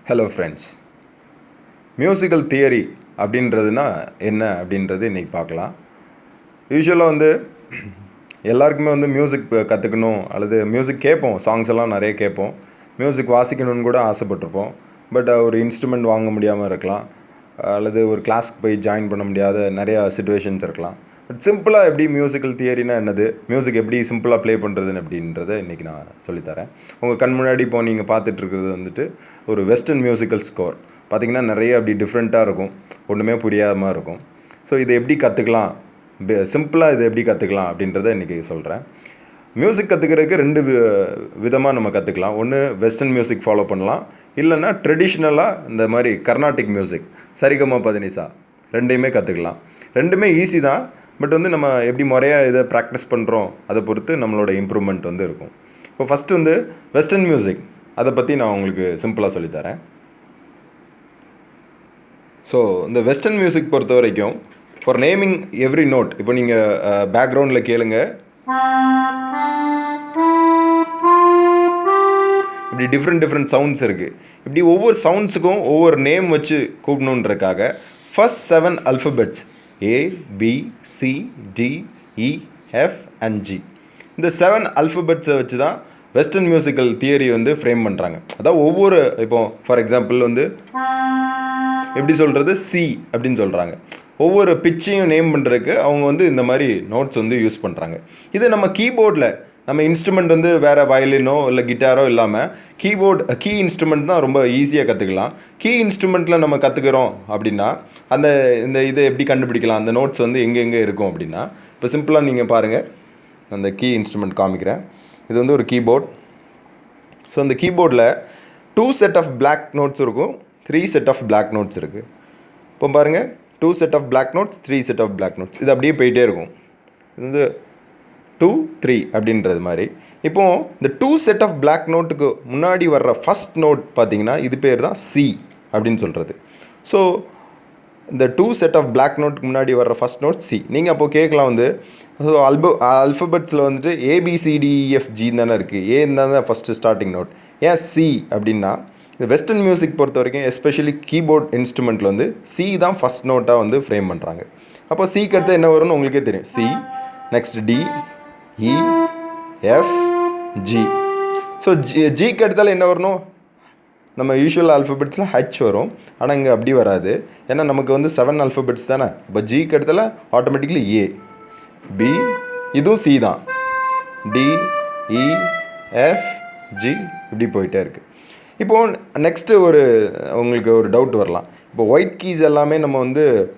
Hello friends, musical theory அப்படின்றதுனா என்ன அப்படின்றது இன்றைக்கி பார்க்கலாம். யூஸ்வலாக எல்லாருக்குமே மியூசிக் கற்றுக்கணும் அல்லது மியூசிக் கேட்போம், சாங்ஸ் எல்லாம் நிறைய கேட்போம், மியூசிக் வாசிக்கணும்னு கூட ஆசைப்பட்டிருப்போம். பட் ஒரு இன்ஸ்ட்ருமெண்ட் வாங்க முடியாமல் இருக்கலாம், அல்லது ஒரு கிளாஸ்க்கு போய் ஜாயின் பண்ண முடியாத நிறையா சிச்சுவேஷன்ஸ் இருக்கலாம். பட் சிம்பிளாக எப்படி மியூசிக்கல் தியரினா என்னது, மியூசிக் எப்படி சிம்பிளாக ப்ளே பண்ணுறதுன்னு அப்படின்றத இன்றைக்கி நான் சொல்லித்தரேன். உங்கள் கண் முன்னாடி இப்போ நீங்கள் பார்த்துட்ருக்கிறது ஒரு வெஸ்டர்ன் மியூசிக்கல் ஸ்கோர். பார்த்திங்கன்னா நிறைய அப்படி டிஃப்ரெண்ட்டாக இருக்கும், ஒன்றுமே புரியாமல் இருக்கும். ஸோ இதை எப்படி கற்றுக்கலாம், சிம்பிளாக இதை எப்படி கற்றுக்கலாம் அப்படின்றத இன்றைக்கி சொல்கிறேன். மியூசிக் கற்றுக்கிறதுக்கு ரெண்டு விதமாக நம்ம கற்றுக்கலாம். ஒன்று வெஸ்டர்ன் மியூசிக் ஃபாலோ பண்ணலாம், இல்லைன்னா ட்ரெடிஷ்னலாக இந்த மாதிரி கர்நாடிக் மியூசிக் சரிகமா பதனிசா ரெண்டையுமே கற்றுக்கலாம். ரெண்டுமே ஈஸி தான். பட் நம்ம எப்படி முறையாக இதை ப்ராக்டிஸ் பண்ணுறோம் அதை பொறுத்து நம்மளோட இம்ப்ரூவ்மெண்ட் இருக்கும். இப்போ ஃபஸ்ட்டு வெஸ்டர்ன் மியூசிக், அதை பற்றி நான் உங்களுக்கு சிம்பிளாக சொல்லித்தரேன். ஸோ இந்த வெஸ்டர்ன் மியூசிக் பொறுத்த வரைக்கும் ஃபார் நேமிங் எவ்ரி நோட், இப்போ நீங்கள் பேக்ரவுண்டில் கேளுங்க, இப்படி டிஃப்ரெண்ட் சவுண்ட்ஸ் இருக்குது. இப்படி ஒவ்வொரு சவுண்ட்ஸுக்கும் ஒவ்வொரு நேம் வச்சு கூப்பிடணுன்றக்காக first 7 alphabets ABCDEF and G, இந்த 7 அல்ஃபபெட்ஸை வச்சு தான் வெஸ்டர்ன் மியூசிக்கல் தியரி ஃப்ரேம் பண்ணுறாங்க. அதாவது ஒவ்வொரு, இப்போ ஃபார் எக்ஸாம்பிள் எப்படி சொல்கிறது, சி அப்படின்னு சொல்கிறாங்க. ஒவ்வொரு பிச்சையும் நேம் பண்ணுறதுக்கு அவங்க இந்த மாதிரி நோட்ஸ் யூஸ் பண்ணுறாங்க. இது நம்ம கீபோர்டில், நம்ம இன்ஸ்ட்ருமெண்ட் வேறு வயலினோ இல்லை கிட்டாரோ இல்லாமல் கீ இன்ஸ்ட்ருமெண்ட் தான் ரொம்ப ஈஸியாக கற்றுக்கலாம். கீ இன்ஸ்ட்ருமெண்ட்டில் நம்ம கற்றுக்கிறோம் அப்படின்னா இந்த இதை எப்படி கண்டுபிடிக்கலாம், அந்த நோட்ஸ் எங்கே இருக்கும் அப்படின்னா, இப்போ சிம்பிளாக நீங்கள் பாருங்கள், அந்த கீ இன்ஸ்ட்ருமெண்ட் காமிக்கிறேன். இது ஒரு கீபோர்ட். ஸோ அந்த கீபோர்டில் 2 செட் ஆஃப் பிளாக் நோட்ஸ் இருக்கும், 3 செட் ஆஃப் பிளாக் நோட்ஸ் இருக்குது. இப்போ பாருங்கள், 2 set of black notes, 3 set of black notes, இது அப்படியே போயிட்டே இருக்கும். இது 2 3 அப்படின்றது மாதிரி. இப்போது இந்த 2 செட் ஆஃப் பிளாக் நோட்டுக்கு முன்னாடி வர்ற ஃபஸ்ட் நோட் பார்த்திங்கன்னா இது பேர் தான் சி அப்படின்னு சொல்கிறது. ஸோ இந்த 2 செட் ஆஃப் பிளாக் நோட்டுக்கு முன்னாடி வர்ற ஃபஸ்ட் நோட் சி. நீங்கள் அப்போது கேட்கலாம், ஸோ அல்ஃபபெட்ஸில் ABCDEFG தானே இருக்குது, ஏன்னு தானே ஃபஸ்ட்டு ஸ்டார்டிங் நோட், ஏன் சி அப்படின்னா, இந்த வெஸ்டர்ன் மியூசிக் பொறுத்த வரைக்கும் எஸ்பெஷலி கீபோர்ட் இன்ஸ்ட்ருமெண்ட்டில் சி தான் ஃபஸ்ட் நோட்டாக ஃப்ரேம் பண்ணுறாங்க. அப்போ சிக்கு அடுத்து என்ன வரும்னு உங்களுக்கே தெரியும், C, next D, E, F, G. So ஜிக்கு அடுத்தால என்ன வரணும், நம்ம யூஷுவல் ஆல்ஃபபெட்ஸில் ஹச் வரும். ஆனால் இங்கே அப்படி வராது, ஏன்னா நமக்கு 7 ஆல்ஃபபெட்ஸ் தானே. இப்போ ஜிக்கு அடுத்தால ஆட்டோமேட்டிக்லி ஏ, பி, இதுவும் சி தான், D, E, F, G இப்படி போயிட்டே இருக்குது. இப்போது நெக்ஸ்ட்டு உங்களுக்கு ஒரு டவுட் வரலாம். இப்போ ஒயிட் கீஸ் எல்லாமே நம்ம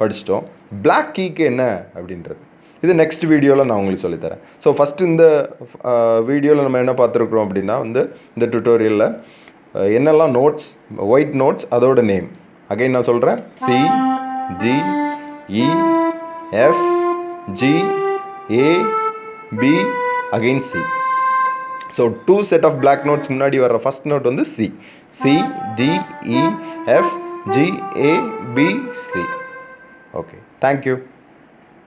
படிச்சிட்டோம், பிளாக் கீக்கு என்ன அப்படின்றது இது நெக்ஸ்ட் வீடியோவில் நான் உங்களுக்கு சொல்லித்தரேன். ஸோ ஃபஸ்ட்டு இந்த வீடியோவில் நம்ம என்ன பார்த்துருக்குறோம் அப்படின்னா, இந்த டுட்டோரியலில் என்னெல்லாம் நோட்ஸ், ஒயிட் நோட்ஸ், அதோட நேம் அகைன் நான் சொல்கிறேன், C, G, E, F, G, A, B, again C. So 2 set of black notes முன்னாடி வர்ற first note C, C, D, E, F, G, A, B, C. Okay, thank you.